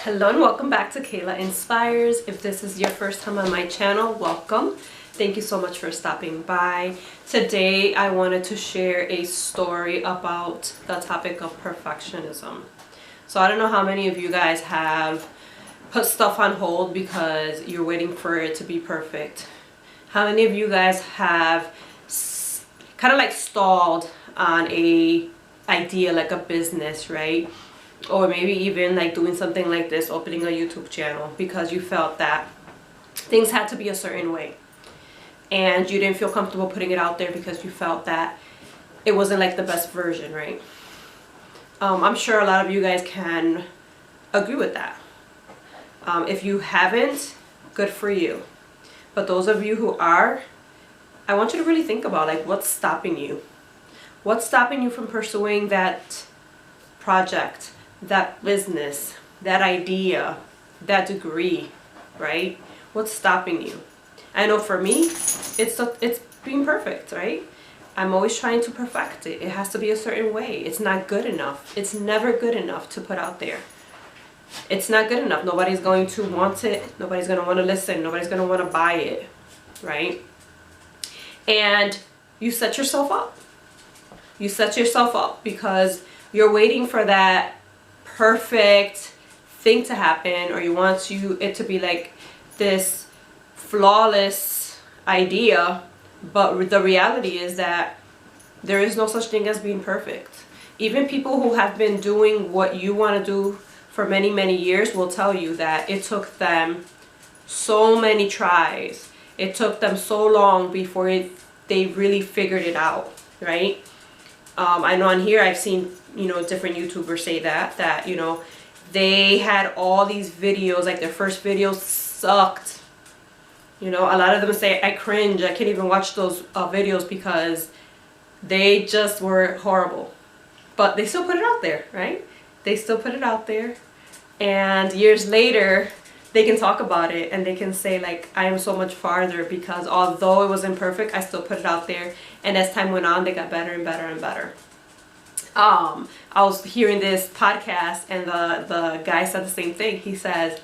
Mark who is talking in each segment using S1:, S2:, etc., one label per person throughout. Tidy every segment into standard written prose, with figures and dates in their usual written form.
S1: Hello and welcome back to Kayla Inspires. If this is your first time on my channel, welcome. Thank you so much for stopping by. Today I wanted to share a story about the topic of perfectionism. So I don't know how many of you guys have put stuff on hold because you're waiting for it to be perfect. How many of you guys have kind of like stalled on a idea like a business, right? Or maybe even like doing something like this, opening a YouTube channel, because you felt that things had to be a certain way and you didn't feel comfortable putting it out there because you felt that it wasn't like the best version, right? I'm sure a lot of you guys can agree with that. If you haven't, good for you. But those of you who are, I want you to really think about like what's stopping you. What's stopping you from pursuing that project, that business, that idea, that degree, right? What's stopping you? I know for me, it's being perfect, right? I'm always trying to perfect it. It has to be a certain way. It's not good enough. It's never good enough to put out there. It's not good enough. Nobody's going to want it. Nobody's going to want to listen. Nobody's going to want to buy it, right? And you set yourself up. You set yourself up because you're waiting for that perfect thing to happen, or you want it to be like this flawless idea, but the reality is that there is no such thing as being perfect. Even people who have been doing what you want to do for many years will tell you that it took them so many tries. It took them so long before they really figured it out, right? I know on here I've seen, different YouTubers say that they had all these videos, like their first videos sucked. A lot of them say, I cringe, I can't even watch those videos because they just were horrible. But they still put it out there, right? They still put it out there. And years later, they can talk about it and they can say like, I am so much farther because although it wasn't perfect, I still put it out there. And as time went on, they got better and better and better. I was hearing this podcast and the guy said the same thing. He says,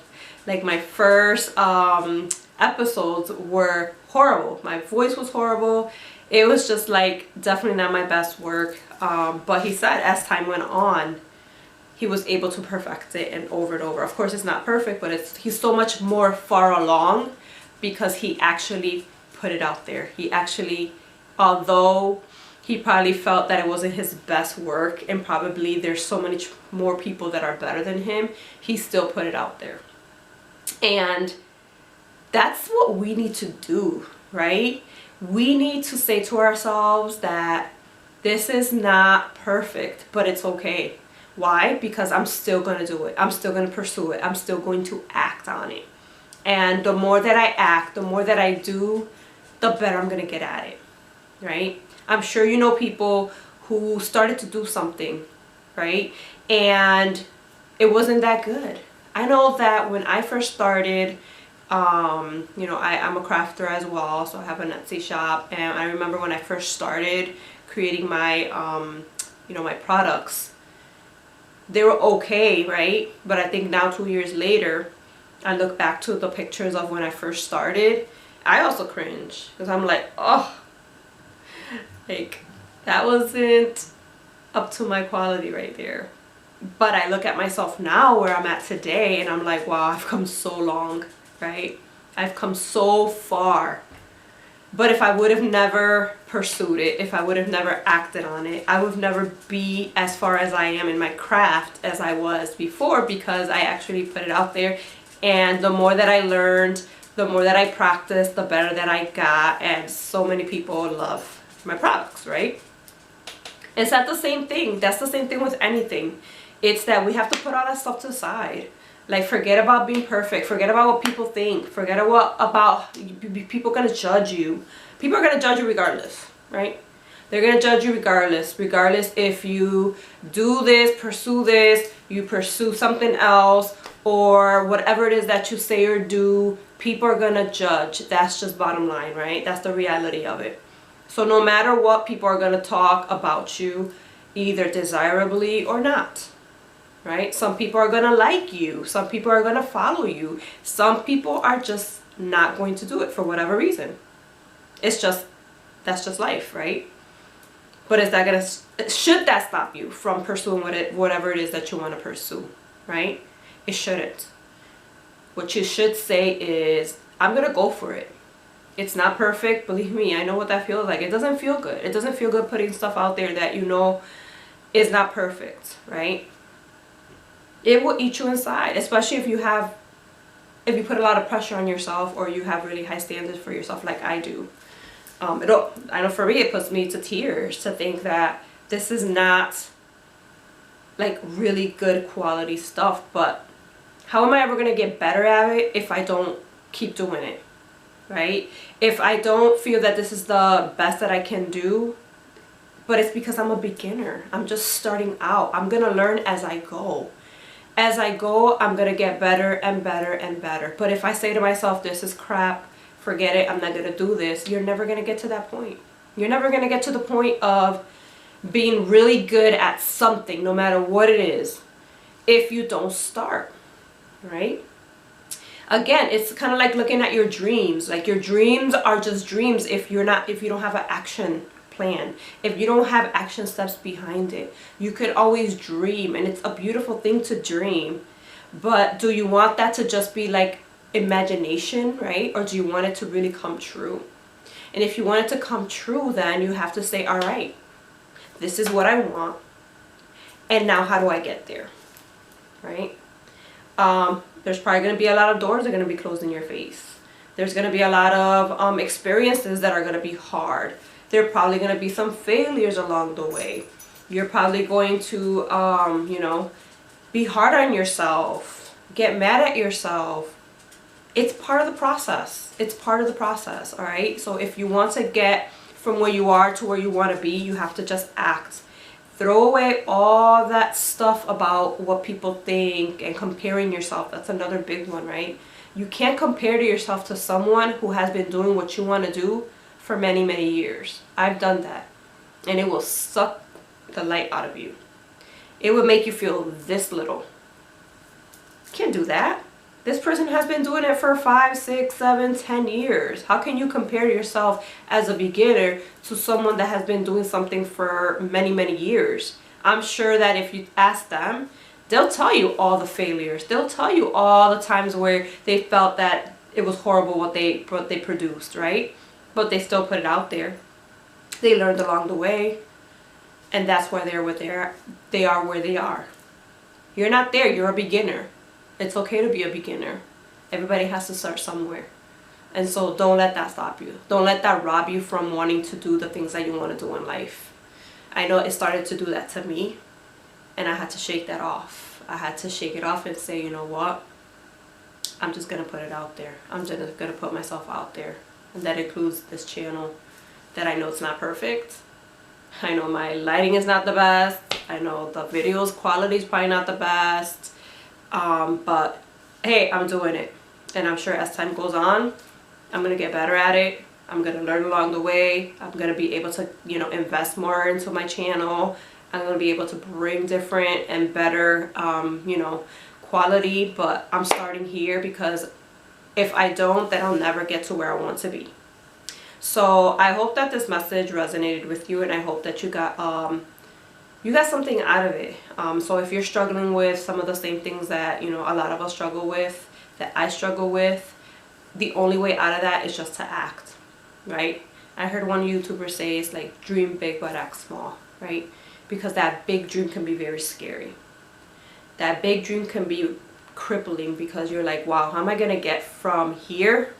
S1: like, my first episodes were horrible. My voice was horrible. It was just like definitely not my best work. But he said as time went on, he was able to perfect it and over. Of course, it's not perfect, but he's so much more far along because he actually put it out there. He actually, although he probably felt that it wasn't his best work and probably there's so many more people that are better than him, he still put it out there. And that's what we need to do, right? We need to say to ourselves that this is not perfect, but it's okay. Why? Because I'm still going to do it. I'm still going to pursue it. I'm still going to act on it. And the more that I act, the more that I do, the better I'm going to get at it, right? I'm sure you know people who started to do something, right? And it wasn't that good. I know that when I first started, I'm a crafter as well, so I have an Etsy shop. And I remember when I first started creating my, my products, they were okay, right? But I think now 2 years later, I look back to the pictures of when I first started, I also cringe because I'm like, oh, like that wasn't up to my quality right there. But I look at myself now where I'm at today and I'm like, wow, I've come so long, right? I've come so far. But if I would have never pursued it, if I would have never acted on it, I would never be as far as I am in my craft as I was before because I actually put it out there. And the more that I learned, the more that I practiced, the better that I got. And so many people love my products, right? It's not the same thing. That's the same thing with anything. It's that we have to put all that stuff to the side. Like, forget about being perfect. Forget about what people think. Forget about people going to judge you. People are going to judge you regardless, right? They're going to judge you regardless. Regardless if you do this, you pursue something else, or whatever it is that you say or do, people are going to judge. That's just bottom line, right? That's the reality of it. So no matter what, people are going to talk about you, either desirably or not. right? Some people are gonna like you. Some people are gonna follow you. Some people are just not going to do it for whatever reason. It's just, that's just life, right? But is that gonna, should that stop you from pursuing whatever it is that you want to pursue, right? It shouldn't. What you should say is, I'm gonna go for it. It's not perfect, believe me, I know what that feels like. It doesn't feel good. It doesn't feel good putting stuff out there that you know is not perfect, right? It will eat you inside, especially if you put a lot of pressure on yourself, or you have really high standards for yourself like I do. I know for me, it puts me to tears to think that this is not like really good quality stuff, but how am I ever going to get better at it if I don't keep doing it, right? If I don't feel that this is the best that I can do, but it's because I'm a beginner. I'm just starting out. I'm going to learn as I go. As I go, I'm going to get better and better and better. But if I say to myself, this is crap, forget it, I'm not going to do this, you're never going to get to that point. You're never going to get to the point of being really good at something, no matter what it is, if you don't start, right? Again, it's kind of like looking at your dreams. Like, your dreams are just dreams if you don't have an action plan, if you don't have action steps behind it. You could always dream, and it's a beautiful thing to dream, but do you want that to just be like imagination, right? Or do you want it to really come true? And if you want it to come true, then you have to say, all right, this is what I want, and now how do I get there, right? There's probably going to be a lot of doors that are going to be closed in your face. There's going to be a lot of experiences that are going to be hard. There are probably going to be some failures along the way. You're probably going to, you know, be hard on yourself, get mad at yourself. It's part of the process. It's part of the process, all right? So if you want to get from where you are to where you want to be, you have to just act. Throw away all that stuff about what people think and comparing yourself. That's another big one, right? You can't compare to yourself to someone who has been doing what you want to do for many, many years. I've done that. And it will suck the light out of you. It would make you feel this little. Can't do that. This person has been doing it for 5, 6, 7, 10 years. How can you compare yourself as a beginner to someone that has been doing something for many, many years? I'm sure that if you ask them, they'll tell you all the failures. They'll tell you all the times where they felt that it was horrible what they produced, right? But they still put it out there. They learned along the way, and that's why they are where they are. You're not there. You're a beginner. It's okay to be a beginner. Everybody has to start somewhere. And so don't let that stop you. Don't let that rob you from wanting to do the things that you want to do in life. I know it started to do that to me, and I had to shake that off. I had to shake it off and say, you know what? I'm just going to put it out there. I'm just going to put myself out there. And that includes this channel that I know it's not perfect. I know my lighting is not the best. I know the video's quality is probably not the best. But hey, I'm doing it, and I'm sure as time goes on, I'm gonna get better at it. I'm gonna learn along the way. I'm gonna be able to, you know, invest more into my channel. I'm gonna be able to bring different and better, you know, quality. But I'm starting here, because if I don't, then I'll never get to where I want to be. So I hope that this message resonated with you, and I hope that you got something out of it. So if you're struggling with some of the same things that, you know, a lot of us struggle with, that I struggle with, the only way out of that is just to act, right? I heard one YouTuber say it's like dream big but act small, right? Because that big dream can be very scary. That big dream can be crippling, because you're like, wow, how am I going to get from here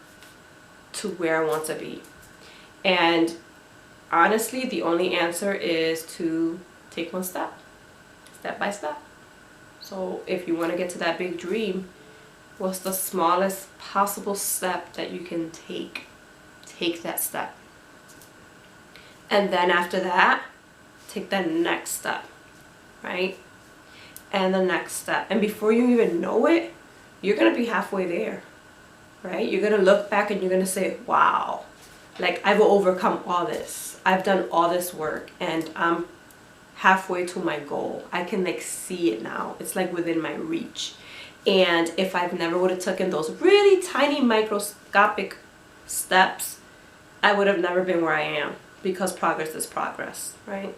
S1: to where I want to be? And honestly, the only answer is to take one step by step. So if you want to get to that big dream, what's the smallest possible step that you can take? Take that step. And then after that, take the next step, right? And the next step. And before you even know it, you're going to be halfway there, right? You're going to look back and you're going to say, wow, like, I've overcome all this. I've done all this work, and I'm halfway to my goal. I can like see it now. It's like within my reach. And if I've never would have taken those really tiny microscopic steps, I would have never been where I am, because progress is progress, right?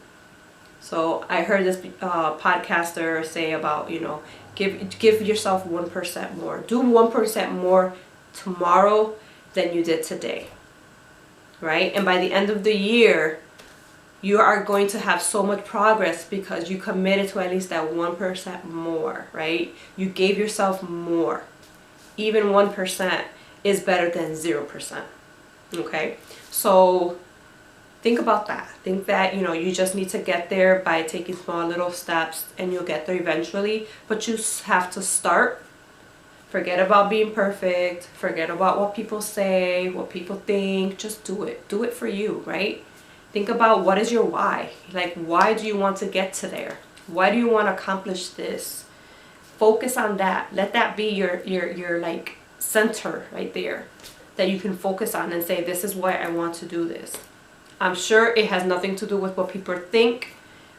S1: So I heard this podcaster say about, you know, give yourself 1% more. Do 1% more tomorrow than you did today, right? And by the end of the year, you are going to have so much progress because you committed to at least that 1% more, right? You gave yourself more. Even 1% is better than 0%, okay? So think about that. Think that, you know, you just need to get there by taking small little steps, and you'll get there eventually. But you have to start. Forget about being perfect. Forget about what people say, what people think. Just do it. Do it for you, right? Think about, what is your why? Like, why do you want to get to there? Why do you want to accomplish this? Focus on that. Let that be your like center right there that you can focus on and say, this is why I want to do this. I'm sure it has nothing to do with what people think,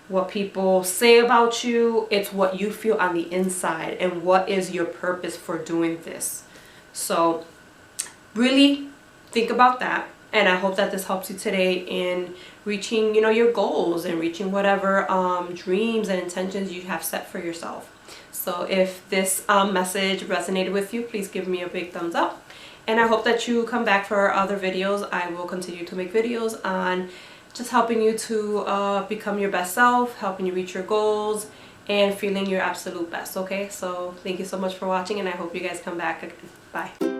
S1: what people say about you. It's what you feel on the inside, and what is your purpose for doing this. So really think about that. And I hope that this helps you today in reaching, you know, your goals and reaching whatever dreams and intentions you have set for yourself. So if this message resonated with you, please give me a big thumbs up. And I hope that you come back for other videos. I will continue to make videos on just helping you to become your best self, helping you reach your goals, and feeling your absolute best, okay? So thank you so much for watching, and I hope you guys come back again. Bye.